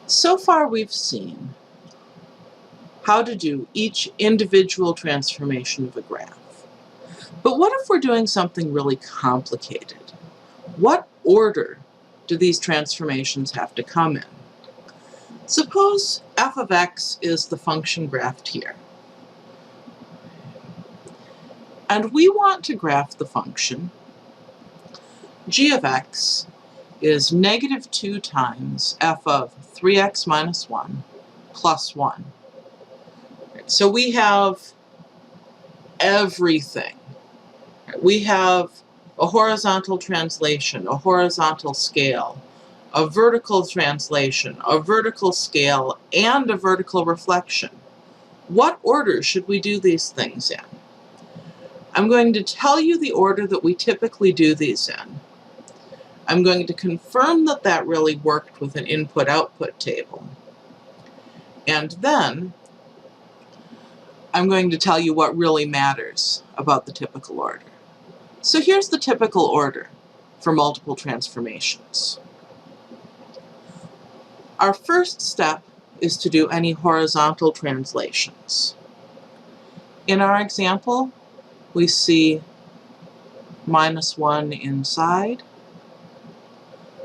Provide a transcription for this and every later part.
So far we've seen how to do each individual transformation of a graph. But what if we're doing something really complicated? What order do these transformations have to come in? Suppose f of x is the function graphed here. And we want to graph the function g of x is negative 2 times f of 3x minus 1 plus 1. So we have everything. We have a horizontal translation, a horizontal scale, a vertical translation, a vertical scale, and a vertical reflection. What order should we do these things in? I'm going to tell you the order that we typically do these in. I'm going to confirm that that really worked with an input-output table. And then I'm going to tell you what really matters about the typical order. So here's the typical order for multiple transformations. Our first step is to do any horizontal translations. In our example, we see minus 1 inside,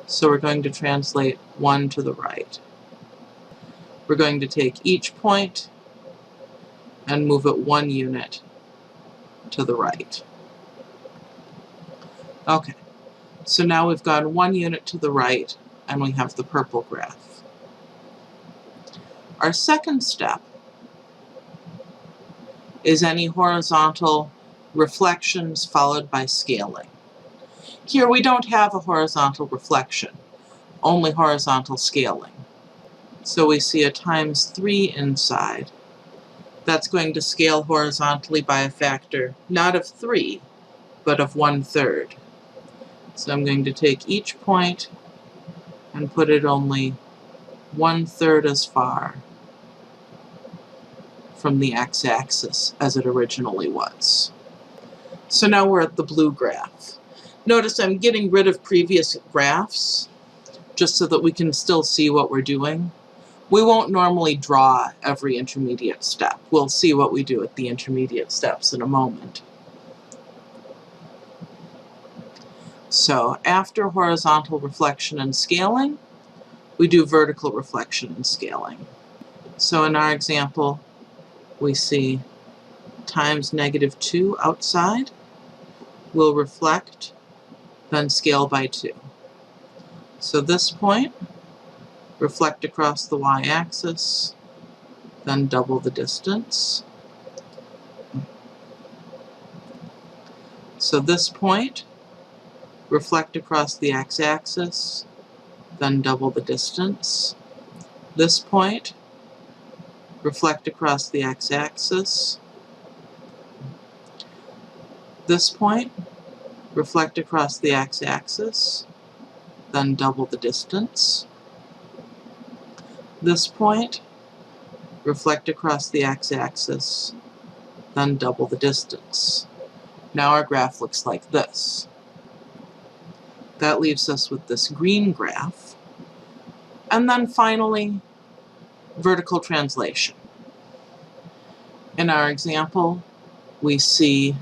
so we're going to translate 1 to the right. We're going to take each point and move it 1 unit to the right. Okay, so now we've gone 1 unit to the right, and we have the purple graph. Our second step is any horizontal reflections followed by scaling. Here we don't have a horizontal reflection, only horizontal scaling. So we see a times 3 inside. That's going to scale horizontally by a factor not of 3, but of 1/3. So I'm going to take each point and put it only 1/3 as far from the x-axis as it originally was. So now we're at the blue graph. Notice I'm getting rid of previous graphs just so that we can still see what we're doing. We won't normally draw every intermediate step. We'll see what we do at the intermediate steps in a moment. So after horizontal reflection and scaling, we do vertical reflection and scaling. So in our example, we see times negative 2 outside. We'll reflect, then scale by 2. So this point, reflect across the y-axis, then double the distance. So this point, reflect across the x-axis, then double the distance. This point, reflect across the x-axis. This point, reflect across the x-axis, then double the distance. This point, reflect across the x-axis, then double the distance. Now our graph looks like this. That leaves us with this green graph. And then finally, vertical translation. In our example, we see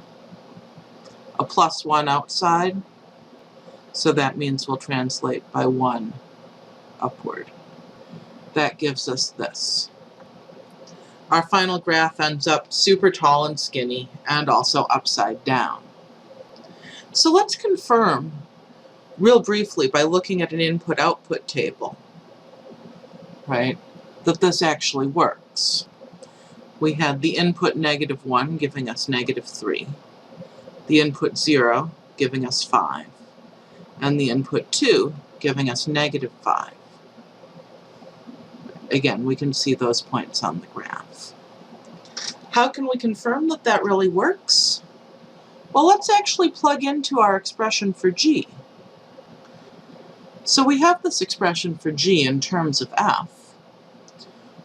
a +1 outside, so that means we'll translate by 1 upward. That gives us this. Our final graph ends up super tall and skinny, and also upside down. So let's confirm real briefly by looking at an input-output table, right, that this actually works. We had the input -1 giving us -3, the input 0 giving us 5, and the input 2 giving us -5. Again, we can see those points on the graph. How can we confirm that that really works? Well, let's actually plug into our expression for g. So we have this expression for g in terms of f.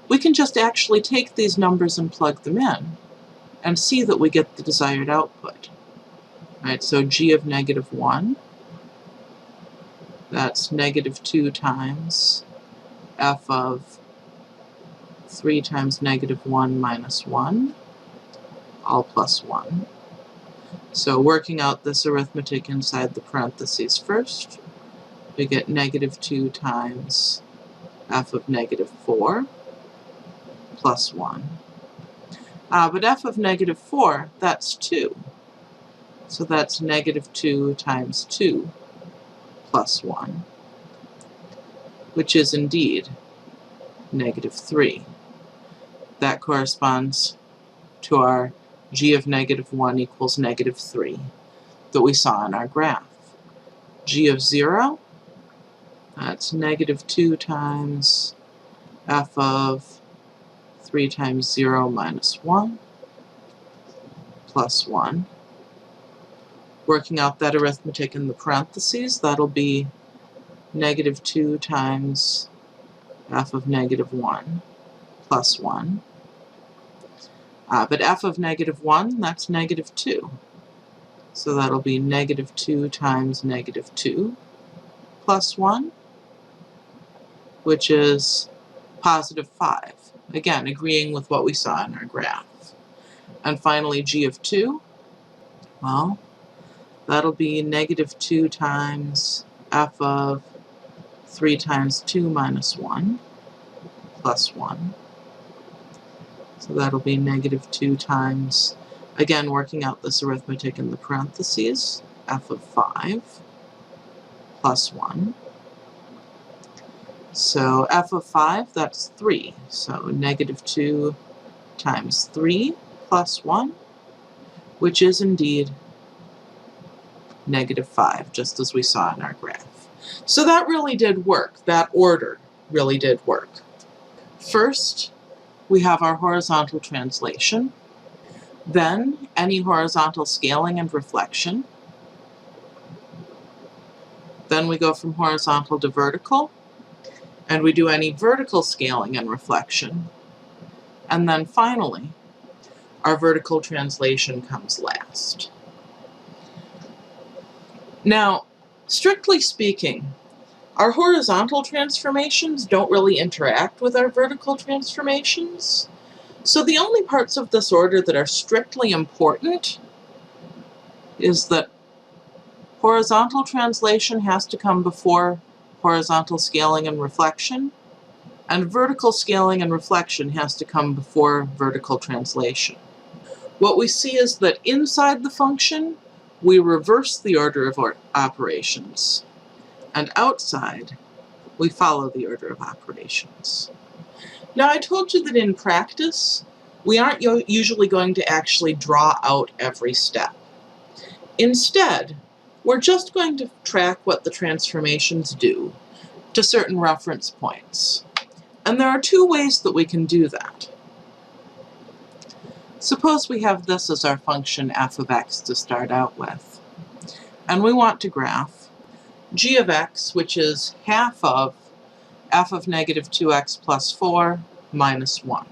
We can just actually take these numbers and plug them in and see that we get the desired output. Right, so g of -1, that's -2 times f of 3 times negative 1 minus 1, all plus 1. So working out this arithmetic inside the parentheses first, we get negative 2 times f of negative 4 plus 1. But f of negative 4, that's 2. So that's negative 2 times 2 plus 1, which is indeed negative 3. That corresponds to our g of negative 1 equals negative 3 that we saw in our graph. G of 0, that's negative 2 times f of 3 times 0 minus 1 plus 1. Working out that arithmetic in the parentheses, that'll be negative 2 times f of negative 1 plus 1. But f of negative 1, that's negative 2. So that'll be negative 2 times negative 2 plus 1, which is positive 5. Again, agreeing with what we saw in our graph. And finally, g of 2, well, that'll be negative 2 times f of 3 times 2 minus 1 plus 1. So that'll be negative 2 times, again, working out this arithmetic in the parentheses, f of 5 plus 1. So f of 5, that's 3. So negative 2 times 3 plus 1, which is indeed negative 5, just as we saw in our graph. So that really did work. That order really did work. First, we have our horizontal translation, then any horizontal scaling and reflection. Then we go from horizontal to vertical, and we do any vertical scaling and reflection. And then finally, our vertical translation comes last. Now, strictly speaking, our horizontal transformations don't really interact with our vertical transformations. So the only parts of this order that are strictly important is that horizontal translation has to come before horizontal scaling and reflection, and vertical scaling and reflection has to come before vertical translation. What we see is that inside the function, we reverse the order of operations, and outside, we follow the order of operations. Now, I told you that in practice, we aren't usually going to actually draw out every step. Instead, we're just going to track what the transformations do to certain reference points. And there are two ways that we can do that. Suppose we have this as our function f of x to start out with, and we want to graph g of x, which is half of f of negative 2x plus 4 minus 1.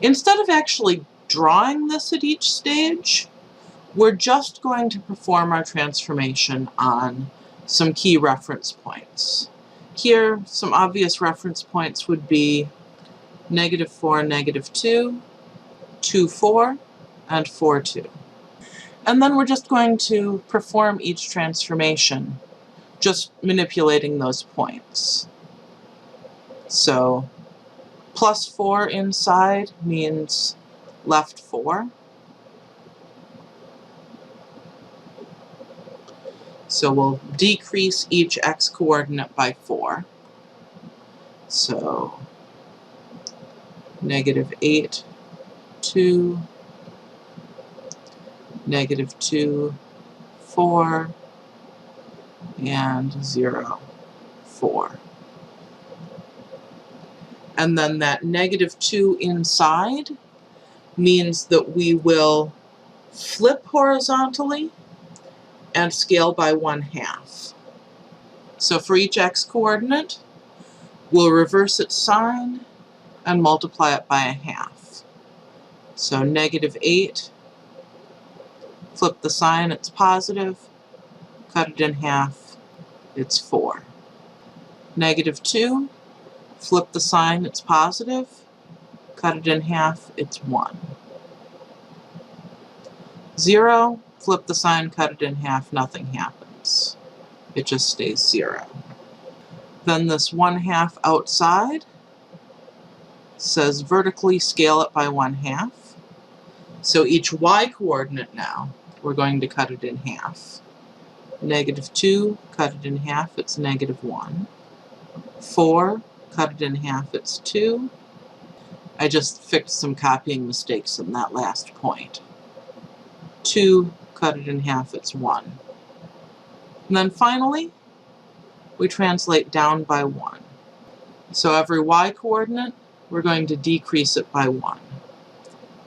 Instead of actually drawing this at each stage, we're just going to perform our transformation on some key reference points. Here, some obvious reference points would be negative 4, negative 2, 2, 4, and 4, 2. And then we're just going to perform each transformation, just manipulating those points. So plus 4 inside means left 4. So we'll decrease each x coordinate by 4. So negative 8, 2, negative 2, 4, and 0, 4. And then that negative 2 inside means that we will flip horizontally and scale by 1/2. So for each x coordinate, we'll reverse its sign and multiply it by 1/2. So negative 8, flip the sign, it's positive, cut it in half, it's 4. Negative 2, flip the sign, it's positive. Cut it in half, it's 1. 0, flip the sign, cut it in half, nothing happens. It just stays 0. Then this 1/2 outside says vertically scale it by 1/2. So each y coordinate now, we're going to cut it in half. -2, cut it in half, it's -1. 4, cut it in half, it's 2. I just fixed some copying mistakes in that last point. 2, cut it in half, it's 1. And then finally, we translate down by 1. So every y coordinate, we're going to decrease it by 1.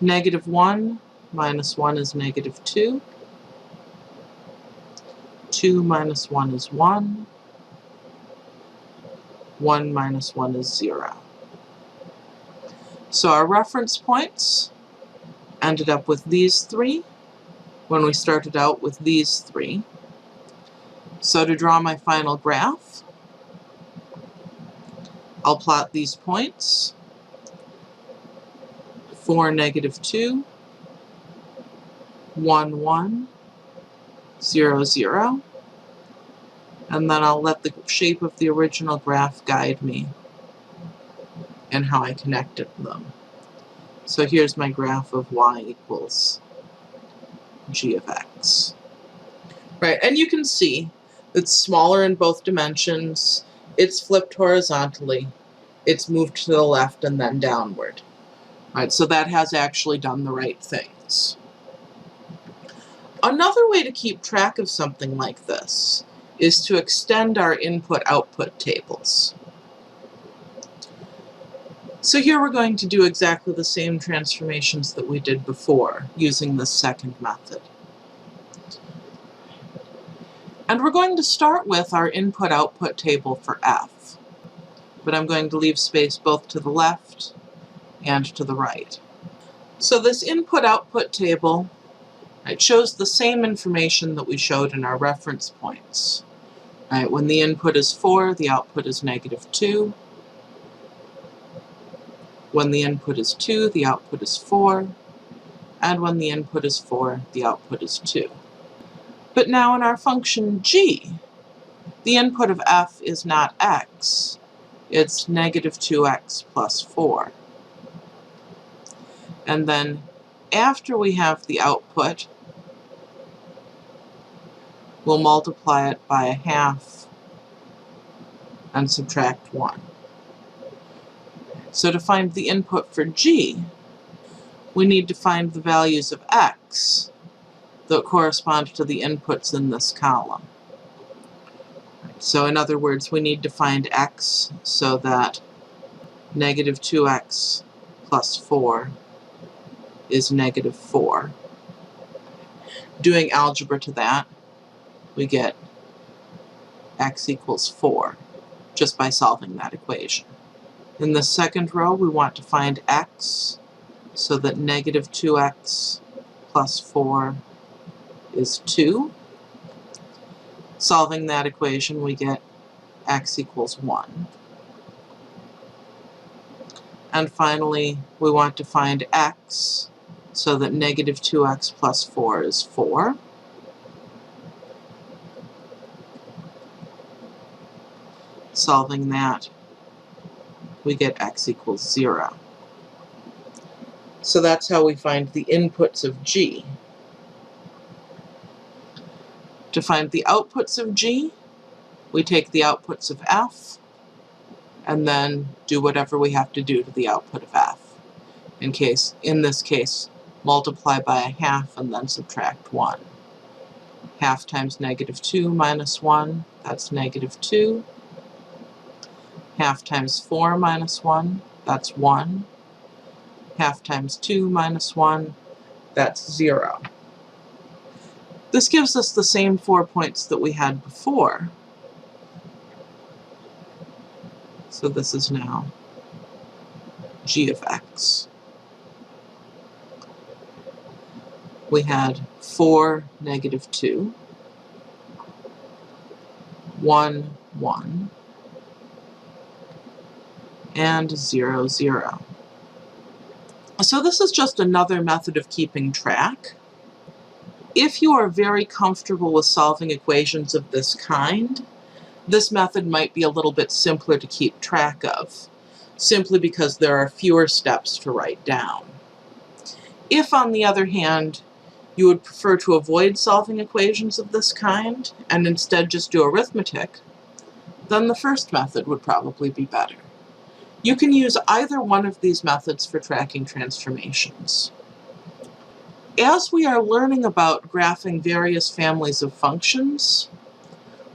-1 minus 1 is -2. 2 minus 1 is 1. 1 minus 1 is 0. So our reference points ended up with these 3 when we started out with these 3. So to draw my final graph, I'll plot these points. 4, -2, 1, 1, 0, 0, and then I'll let the shape of the original graph guide me and how I connected them. So here's my graph of y equals g of x. Right, and you can see it's smaller in both dimensions, it's flipped horizontally, it's moved to the left and then downward. Right, so that has actually done the right things. Another way to keep track of something like this is to extend our input-output tables. So here we're going to do exactly the same transformations that we did before using this second method. And we're going to start with our input-output table for f, but I'm going to leave space both to the left and to the right. So this input-output table, it shows the same information that we showed in our reference points. Right, when the input is 4, the output is -2. When the input is 2, the output is 4. And when the input is 4, the output is 2. But now in our function g, the input of f is not x, it's -2x plus 4. And then after we have the output, we'll multiply it by 1/2 and subtract 1. So to find the input for g, we need to find the values of x that correspond to the inputs in this column. So in other words, we need to find x so that -2x plus 4 is -4. Doing algebra to that, we get x equals 4 just by solving that equation. In the second row, we want to find x so that -2x plus 4 is 2. Solving that equation, we get x equals 1. And finally, we want to find x so that -2x plus 4 is 4. Solving that, we get x equals 0. So that's how we find the inputs of g. To find the outputs of g, we take the outputs of f, and then do whatever we have to do to the output of f. In this case, multiply by 1/2 and then subtract 1. 1/2 times -2 minus 1, that's -2. 1/2 times 4 minus 1, that's 1. 1/2 times 2 minus 1, that's 0. This gives us the same 4 points that we had before. So this is now g of x. We had 4, -2, 1, 1, and 0, 0. So this is just another method of keeping track. If you are very comfortable with solving equations of this kind, this method might be a little bit simpler to keep track of, simply because there are fewer steps to write down. If, on the other hand, you would prefer to avoid solving equations of this kind and instead just do arithmetic, then the first method would probably be better. You can use either one of these methods for tracking transformations. As we are learning about graphing various families of functions,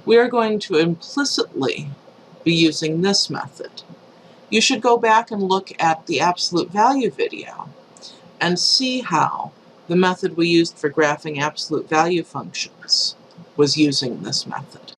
we are going to implicitly be using this method. You should go back and look at the absolute value video and see how the method we used for graphing absolute value functions was using this method.